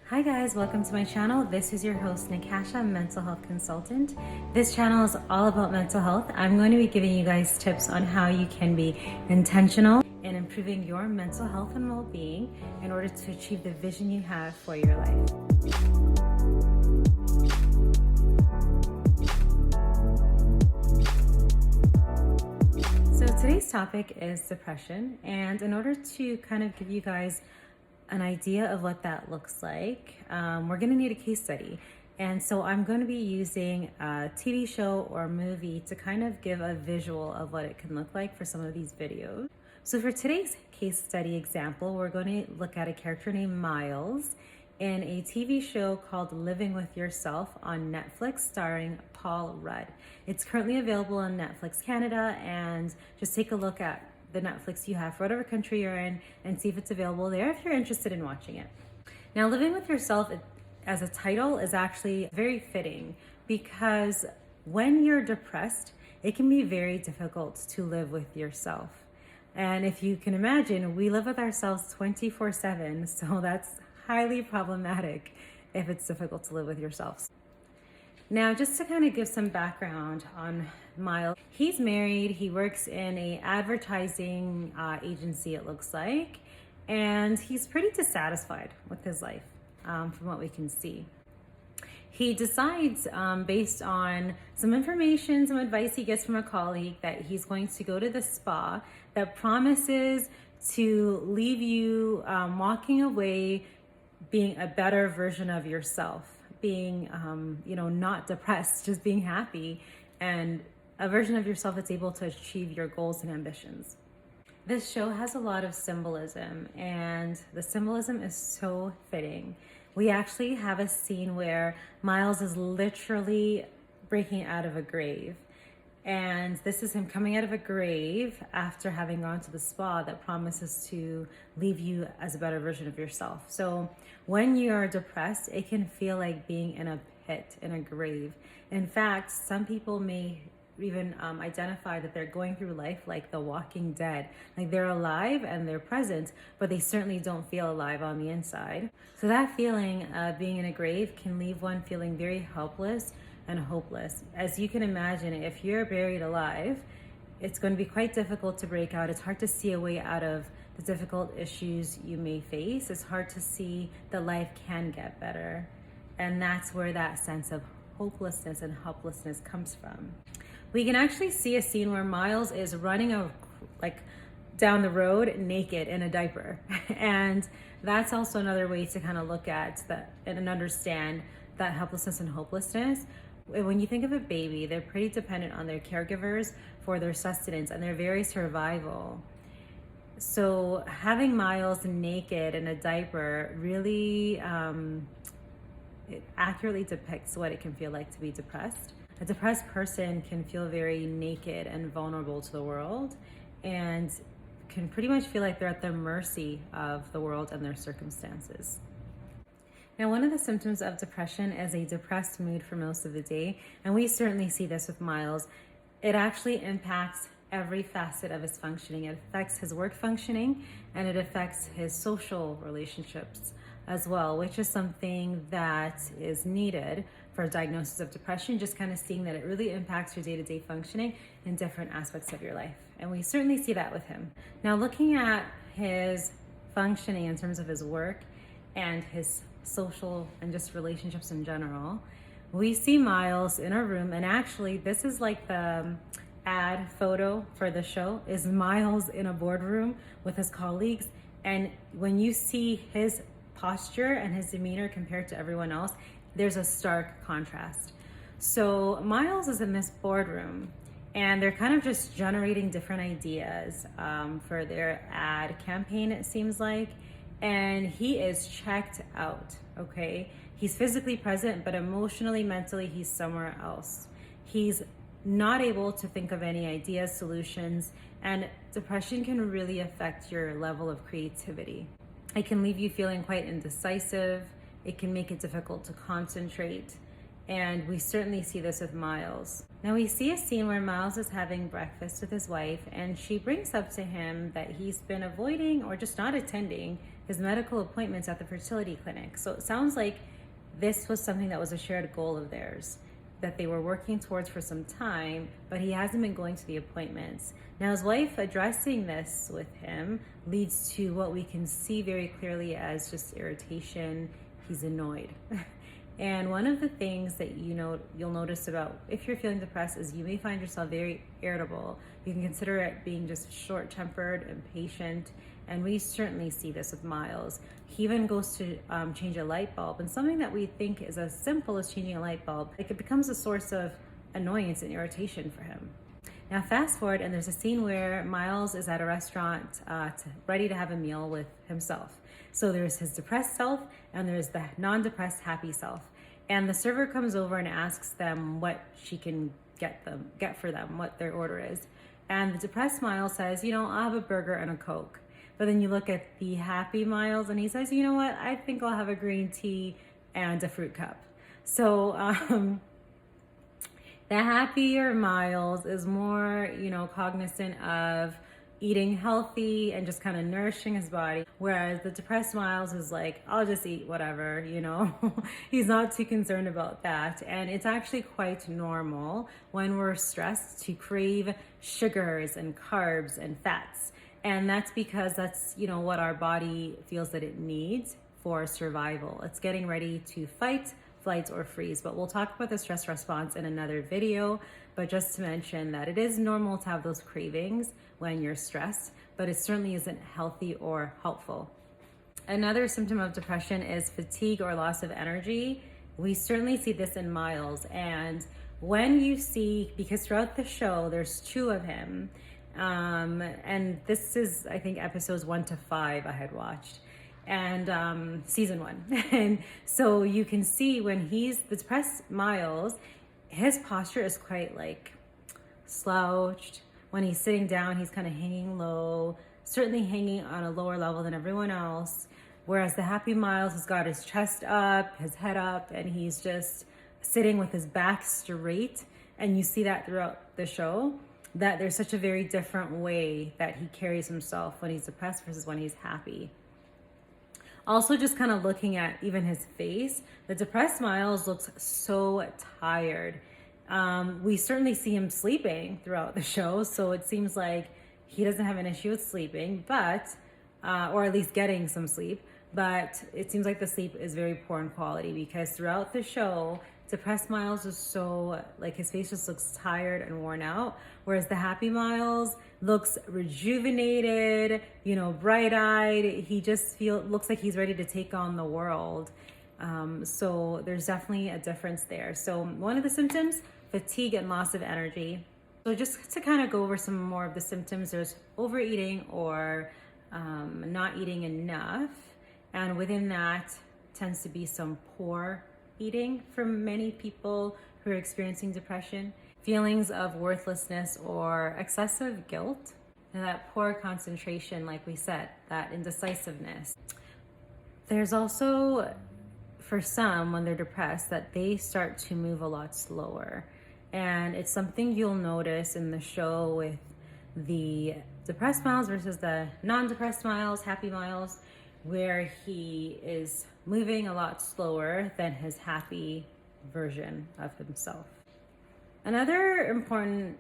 Hi guys, welcome to my channel. This is your host Nakasha, mental health consultant. This channel is all about mental health. I'm going to be giving you guys tips on how you can be intentional in improving your mental health and well-being in order to achieve the vision you have for your life. So today's topic is depression, and in order to kind of give you guys an idea of what that looks like, we're going to need a case study. And so I'm going to be using a TV show or movie to kind of give a visual of what it can look like for some of these videos. So for today's case study example, we're going to look at a character named Miles in a TV show called Living with Yourself on Netflix, starring Paul Rudd. It's currently available on Netflix Canada, and just take a look at the Netflix you have for whatever country you're in and see if it's available there if you're interested in watching it. Now, Living with Yourself as a title is actually very fitting because when you're depressed, it can be very difficult to live with yourself. And if you can imagine, we live with ourselves 24/7, so that's highly problematic if it's difficult to live with yourself. Now, just to kind of give some background on Miles, he's married, he works in a advertising agency, it looks like, and he's pretty dissatisfied with his life from what we can see. He decides, based on some information, some advice he gets from a colleague, that he's going to go to the spa that promises to leave you walking away being a better version of yourself, being, not depressed, just being happy, and a version of yourself that's able to achieve your goals and ambitions. This show has a lot of symbolism, and the symbolism is so fitting. We actually have a scene where Miles is literally breaking out of a grave. And this is him coming out of a grave after having gone to the spa that promises to leave you as a better version of yourself. So when you're depressed, it can feel like being in a pit, in a grave. In fact, some people may even identify that they're going through life like the Walking Dead. Like they're alive and they're present, but they certainly don't feel alive on the inside. So that feeling of being in a grave can leave one feeling very helpless and hopeless. As you can imagine, if you're buried alive, it's going to be quite difficult to break out. It's hard to see a way out of the difficult issues you may face. It's hard to see that life can get better. And that's where that sense of hopelessness and helplessness comes from. We can actually see a scene where Miles is running down the road naked in a diaper. And that's also another way to kind of look at that and understand that helplessness and hopelessness. When you think of a baby, they're pretty dependent on their caregivers for their sustenance and their very survival. So having Miles naked in a diaper really it accurately depicts what it can feel like to be depressed. A depressed person can feel very naked and vulnerable to the world and can pretty much feel like they're at the mercy of the world and their circumstances. Now, one of the symptoms of depression is a depressed mood for most of the day, and we certainly see this with Miles. It actually impacts every facet of his functioning. It affects his work functioning, and it affects his social relationships as well, which is something that is needed for a diagnosis of depression, just kind of seeing that it really impacts your day-to-day functioning in different aspects of your life. And we certainly see that with him. Now, looking at his functioning in terms of his work and his social and just relationships in general, we see Miles in a room, and actually this is like the ad photo for the show, is Miles in a boardroom with his colleagues. And when you see his posture and his demeanor compared to everyone else, there's a stark contrast. So Miles is in this boardroom, and they're kind of just generating different ideas for their ad campaign, it seems like. And he is checked out, okay? He's physically present, but emotionally, mentally, he's somewhere else. He's not able to think of any ideas, solutions, and depression can really affect your level of creativity. It can leave you feeling quite indecisive. It can make it difficult to concentrate. And we certainly see this with Miles. Now we see a scene where Miles is having breakfast with his wife, and she brings up to him that he's been avoiding or just not attending his medical appointments at the fertility clinic. So it sounds like this was something that was a shared goal of theirs, that they were working towards for some time, but he hasn't been going to the appointments. Now, his wife addressing this with him leads to what we can see very clearly as just irritation. He's annoyed. And one of the things that you'll notice about if you're feeling depressed is you may find yourself very irritable. You can consider it being just short-tempered, impatient, and we certainly see this with Miles. He even goes to change a light bulb, and something that we think is as simple as changing a light bulb, it becomes a source of annoyance and irritation for him. Now fast forward, and there's a scene where Miles is at a restaurant ready to have a meal with himself. So there's his depressed self and there's the non-depressed happy self. And the server comes over and asks them what she can get for them, what their order is. And the depressed Miles says, I'll have a burger and a Coke. But then you look at the happy Miles and he says, you know what, I think I'll have a green tea and a fruit cup. So the happier Miles is more, cognizant of eating healthy and just kind of nourishing his body. Whereas the depressed Miles is like, I'll just eat whatever, He's not too concerned about that. And it's actually quite normal when we're stressed to crave sugars and carbs and fats. And that's because that's, what our body feels that it needs for survival. It's getting ready to fight, flight, or freeze. But we'll talk about the stress response in another video. But just to mention that it is normal to have those cravings when you're stressed, but it certainly isn't healthy or helpful. Another symptom of depression is fatigue or loss of energy. We certainly see this in Miles. And when you see, because throughout the show, there's 2 of him, and this is, I think, episodes 1 to 5 I had watched, and season 1. And so you can see when he's the depressed Miles, his posture is quite like slouched. When he's sitting down, he's kind of hanging low, certainly hanging on a lower level than everyone else. Whereas the happy Miles has got his chest up, his head up, and he's just sitting with his back straight. And you see that throughout the show, that there's such a very different way that he carries himself when he's depressed versus when he's happy. Also, just kind of looking at even his face, the depressed Miles looks so tired. We certainly see him sleeping throughout the show, so it seems like he doesn't have an issue with sleeping, but or at least getting some sleep. But it seems like the sleep is very poor in quality because throughout the show, depressed Miles is so, like, his face just looks tired and worn out, whereas the happy Miles looks rejuvenated, bright-eyed. He just looks like he's ready to take on the world. So there's definitely a difference there. So one of the symptoms, fatigue and loss of energy. So just to kind of go over some more of the symptoms, there's overeating or not eating enough. And within that tends to be some poor eating for many people who are experiencing depression. Feelings of worthlessness or excessive guilt. And that poor concentration, like we said, that indecisiveness. There's also, for some, when they're depressed, that they start to move a lot slower. And it's something you'll notice in the show with the depressed Miles versus the non-depressed Miles, happy Miles, where he is moving a lot slower than his happy version of himself. Another important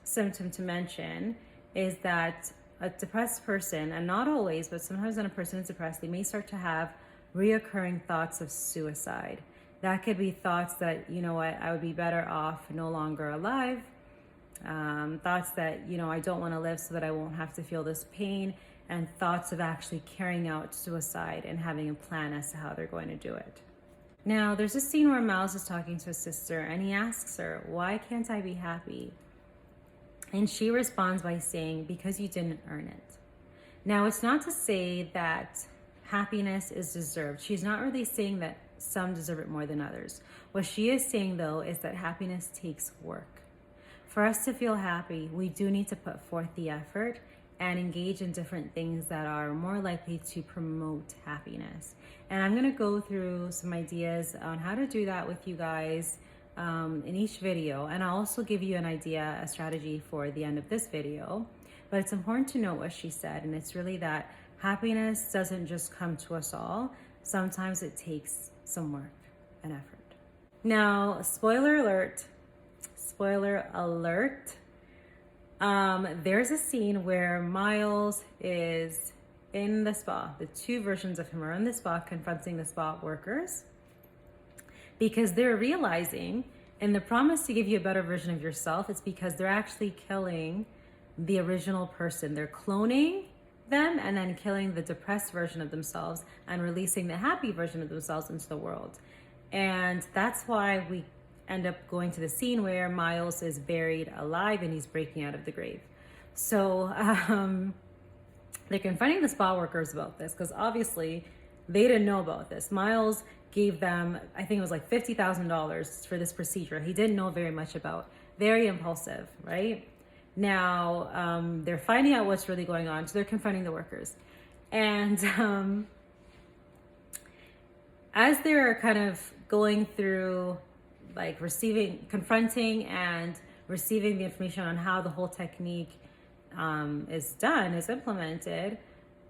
symptom to mention is that a depressed person, and not always, but sometimes when a person is depressed, they may start to have reoccurring thoughts of suicide. That could be thoughts that, I would be better off no longer alive. Thoughts that, I don't want to live so that I won't have to feel this pain. And thoughts of actually carrying out suicide and having a plan as to how they're going to do it. Now, there's a scene where Miles is talking to his sister and he asks her, why can't I be happy? And she responds by saying, because you didn't earn it. Now, it's not to say that happiness is deserved. She's not really saying that some deserve it more than others. What she is saying, though, is that happiness takes work. For us to feel happy, we do need to put forth the effort and engage in different things that are more likely to promote happiness. And I'm gonna go through some ideas on how to do that with you guys in each video. And I'll also give you an idea, a strategy for the end of this video. But it's important to note what she said, and it's really that happiness doesn't just come to us all. Sometimes it takes some work and effort. Now, spoiler alert, there's a scene where Miles is in the spa. The two versions of him are in the spa confronting the spa workers because they're realizing in the promise to give you a better version of yourself, it's because they're actually killing the original person. They're cloning them and then killing the depressed version of themselves and releasing the happy version of themselves into the world. And that's why we end up going to the scene where Miles is buried alive and he's breaking out of the grave. So they're confronting the spa workers about this because obviously they didn't know about this. Miles gave them, I think it was like $50,000 for this procedure. He didn't know very much about. Very impulsive, right? Now they're finding out what's really going on, so they're confronting the workers. And as they're kind of going through like confronting and receiving the information on how the whole technique is implemented,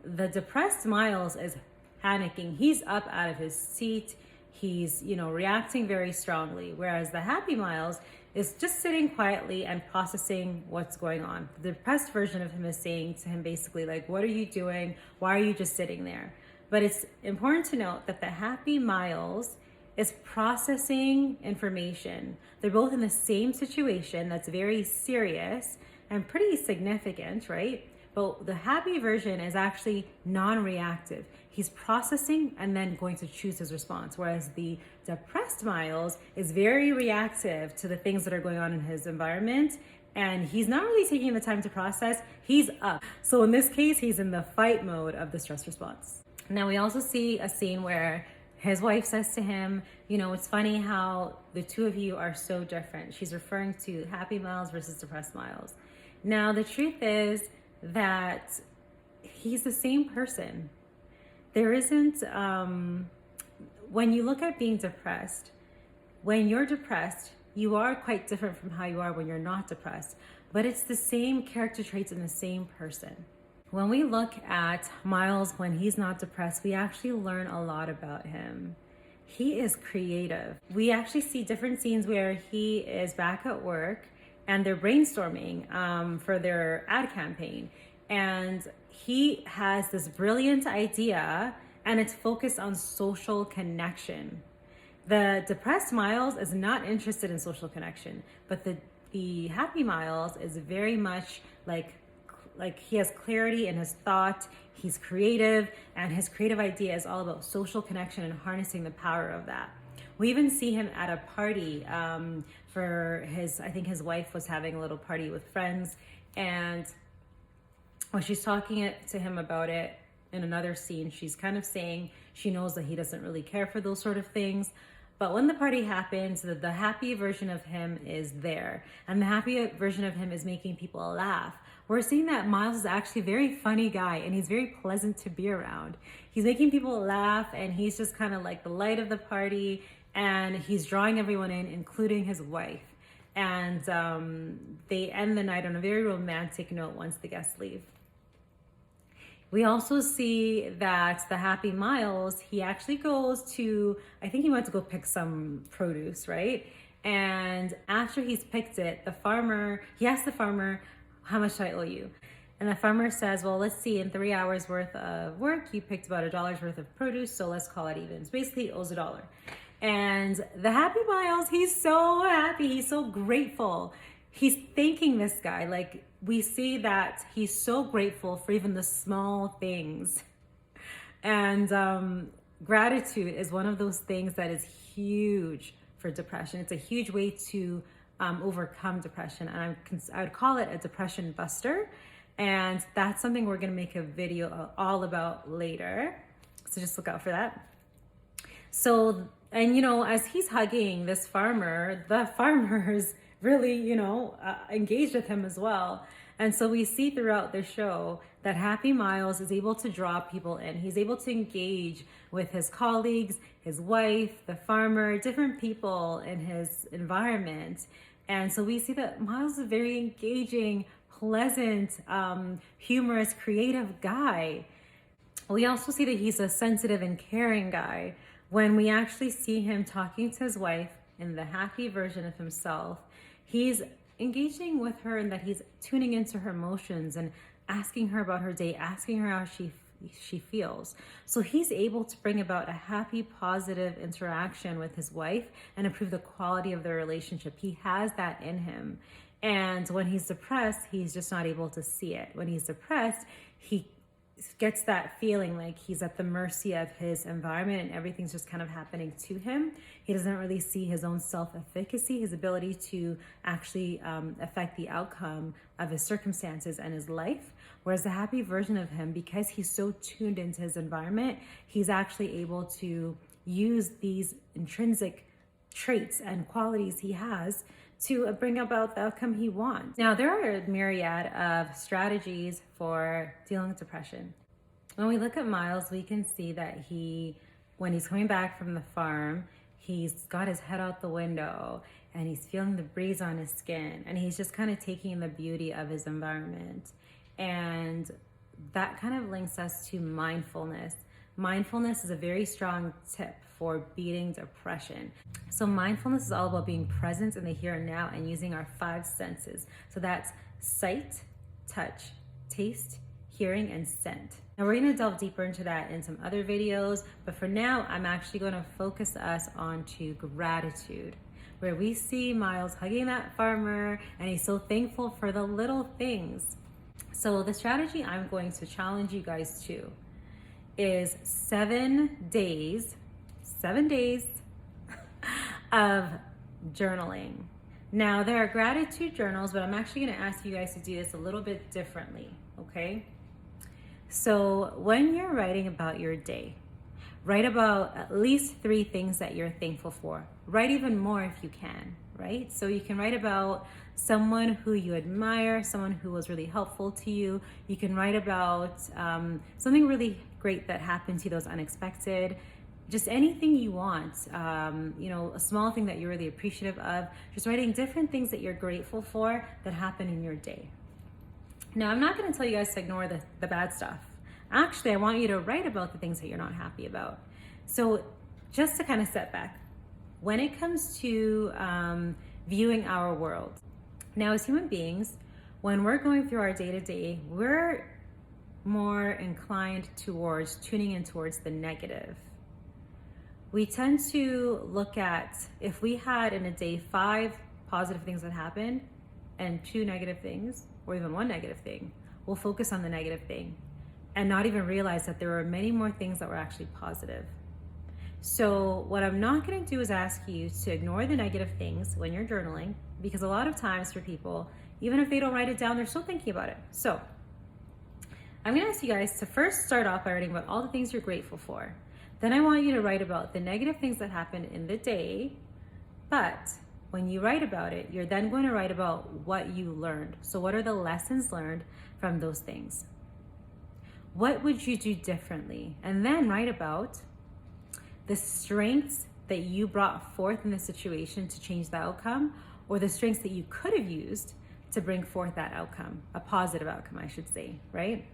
the depressed Miles is panicking. He's up out of his seat. He's, reacting very strongly. Whereas the happy Miles is just sitting quietly and processing what's going on. The depressed version of him is saying to him basically like, what are you doing? Why are you just sitting there? But it's important to note that the happy Miles is processing information. They're both in the same situation that's very serious and pretty significant, right? But the happy version is actually non-reactive. He's processing and then going to choose his response. Whereas the depressed Miles is very reactive to the things that are going on in his environment. And he's not really taking the time to process. He's up. So in this case, he's in the fight mode of the stress response. Now we also see a scene where his wife says to him, it's funny how the two of you are so different. She's referring to happy Miles versus depressed Miles. Now the truth is that he's the same person. There isn't, when you look at being depressed, when you're depressed, you are quite different from how you are when you're not depressed, but it's the same character traits in the same person. When we look at Miles when he's not depressed, we actually learn a lot about him. He is creative. We actually see different scenes where he is back at work and they're brainstorming for their ad campaign. And he has this brilliant idea and it's focused on social connection. The depressed Miles is not interested in social connection, but the happy Miles is very much like he has clarity in his thought, he's creative, and his creative idea is all about social connection and harnessing the power of that. We even see him at a party I think his wife was having a little party with friends, and when she's talking to him about it in another scene, she's kind of saying she knows that he doesn't really care for those sort of things. But when the party happens, the happy version of him is there. And the happy version of him is making people laugh. We're seeing that Miles is actually a very funny guy and he's very pleasant to be around. He's making people laugh and he's just kind of like the light of the party, and he's drawing everyone in, including his wife. And they end the night on a very romantic note once the guests leave. We also see that the happy Miles, he actually goes to, I think he went to go pick some produce, right? And after he's picked it, he asks the farmer, how much do I owe you? And the farmer says, well, let's see, in 3 hours worth of work, you picked about $1 worth of produce, so let's call it even. So basically, he owes $1. And the happy Miles, he's so happy, he's so grateful. He's thanking this guy. Like, we see that he's so grateful for even the small things. And gratitude is one of those things that is huge for depression. It's a huge way to overcome depression. And I would call it a depression buster. And that's something we're going to make a video all about later. So just look out for that. So, and as he's hugging this farmer, the farmer's really, engaged with him as well. And so we see throughout the show that happy Miles is able to draw people in. He's able to engage with his colleagues, his wife, the farmer, different people in his environment. And so we see that Miles is a very engaging, pleasant, humorous, creative guy. We also see that he's a sensitive and caring guy. When we actually see him talking to his wife in the happy version of himself, he's engaging with her in that he's tuning into her emotions and asking her about her day, asking her how she feels. So he's able to bring about a happy, positive interaction with his wife and improve the quality of their relationship. He has that in him. And when he's depressed, he's just not able to see it. When he's depressed, he gets that feeling like he's at the mercy of his environment and everything's just kind of happening to him. He doesn't really see his own self-efficacy, his ability to actually affect the outcome of his circumstances and his life. Whereas the happy version of him, because he's so tuned into his environment, he's actually able to use these intrinsic traits and qualities he has to bring about the outcome he wants. Now, there are a myriad of strategies for dealing with depression. When we look at Miles, we can see that when he's coming back from the farm, he's got his head out the window and he's feeling the breeze on his skin and he's just kind of taking the beauty of his environment. And that kind of links us to mindfulness. Mindfulness is a very strong tip for beating depression. So mindfulness is all about being present in the here and now and using our 5 senses. So that's sight, touch, taste, hearing, and scent. Now we're going to delve deeper into that in some other videos, but for now I'm actually going to focus us onto gratitude, where we see Miles hugging that farmer and he's so thankful for the little things. So the strategy I'm going to challenge you guys to is 7 days of journaling. Now, there are gratitude journals, but I'm actually going to ask you guys to do this a little bit differently, okay? So when you're writing about your day, write about at least 3 things that you're thankful for. Write even more if you can, right? So you can write about someone who you admire, someone who was really helpful to you. You can write about something really great that happened to you that was unexpected. Just anything you want, a small thing that you're really appreciative of. Just writing different things that you're grateful for that happen in your day. Now, I'm not going to tell you guys to ignore the bad stuff. Actually, I want you to write about the things that you're not happy about. So just to kind of step back, when it comes to viewing our world, now as human beings, when we're going through our day-to-day, we're more inclined towards tuning in towards the negative. We tend to look at, if we had in a day 5 positive things that happened and 2 negative things, or even 1 negative thing, we'll focus on the negative thing and not even realize that there are many more things that were actually positive. So what I'm not going to do is ask you to ignore the negative things when you're journaling, because a lot of times for people, even if they don't write it down, they're still thinking about it. So I'm going to ask you guys to first start off by writing about all the things you're grateful for. Then I want you to write about the negative things that happened in the day, but when you write about it, you're then going to write about what you learned. So what are the lessons learned from those things? What would you do differently? And then write about the strengths that you brought forth in the situation to change the outcome, or the strengths that you could have used to bring forth that outcome, a positive outcome, I should say, right?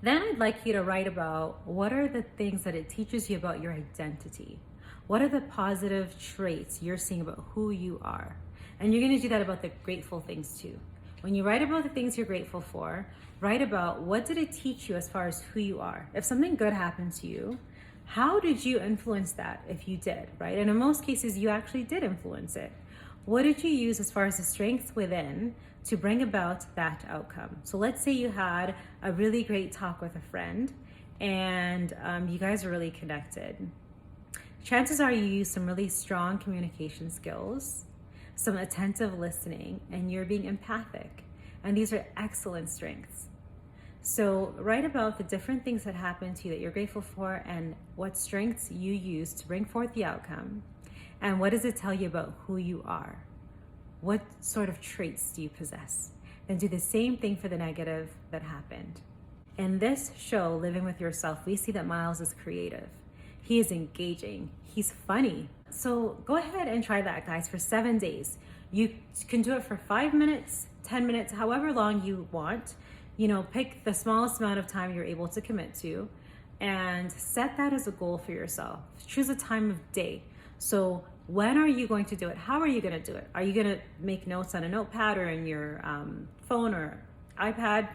Then I'd like you to write about what are the things that it teaches you about your identity. What are the positive traits you're seeing about who you are? And you're going to do that about the grateful things too. When you write about the things you're grateful for, write about what did it teach you as far as who you are. If something good happened to you, how did you influence that if you did, right? And in most cases, you actually did influence it. What did you use as far as the strengths within to bring about that outcome? So let's say you had a really great talk with a friend and you guys are really connected. Chances are you use some really strong communication skills, some attentive listening, and you're being empathic. And these are excellent strengths. So write about the different things that happened to you that you're grateful for and what strengths you use to bring forth the outcome. And what does it tell you about who you are? What sort of traits do you possess? Then do the same thing for the negative that happened. In this show, Living With Yourself, we see that Miles is creative. He is engaging. He's funny. So go ahead and try that, guys, for 7 days. You can do it for 5 minutes, 10 minutes, however long you want. You know, pick the smallest amount of time you're able to commit to and set that as a goal for yourself. Choose a time of day. So when are you going to do it? How are you going to do it? Are you going to make notes on a notepad or in your phone or iPad,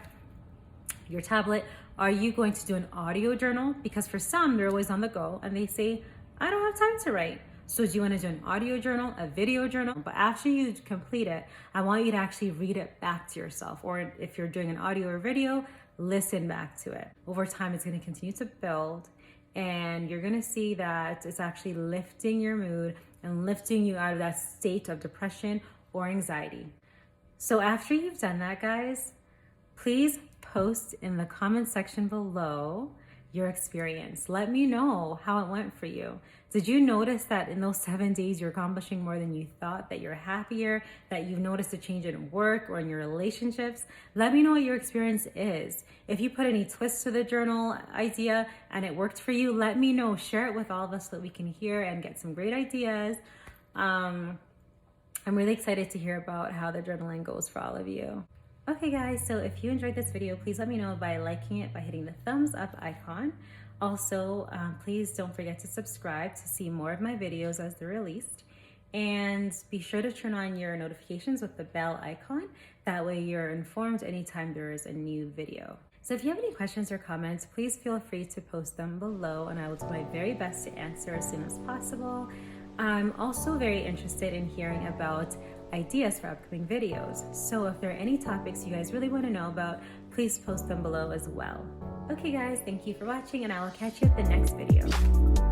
your tablet? Are you going to do an audio journal? Because for some, they're always on the go and they say, I don't have time to write. So do you want to do an audio journal, a video journal? But after you complete it, I want you to actually read it back to yourself. Or if you're doing an audio or video, listen back to it. Over time, it's going to continue to build, and you're going to see that it's actually lifting your mood and lifting you out of that state of depression or anxiety. So after you've done that, guys, please post in the comment section below your experience. Let me know how it went for you. Did you notice that in those 7 days you're accomplishing more than you thought, that you're happier, that you've noticed a change in work or in your relationships? Let me know what your experience is. If you put any twists to the journal idea and it worked for you, let me know. Share it with all of us so that we can hear and get some great ideas. I'm really excited to hear about how the journaling goes for all of you. Okay guys, so if you enjoyed this video, please let me know by liking it, by hitting the thumbs up icon. Also, please don't forget to subscribe to see more of my videos as they're released. And be sure to turn on your notifications with the bell icon. That way you're informed anytime there is a new video. So if you have any questions or comments, please feel free to post them below and I will do my very best to answer as soon as possible. I'm also very interested in hearing about ideas for upcoming videos. So if there are any topics you guys really want to know about, please post them below as well. Okay guys, thank you for watching and I will catch you at the next video.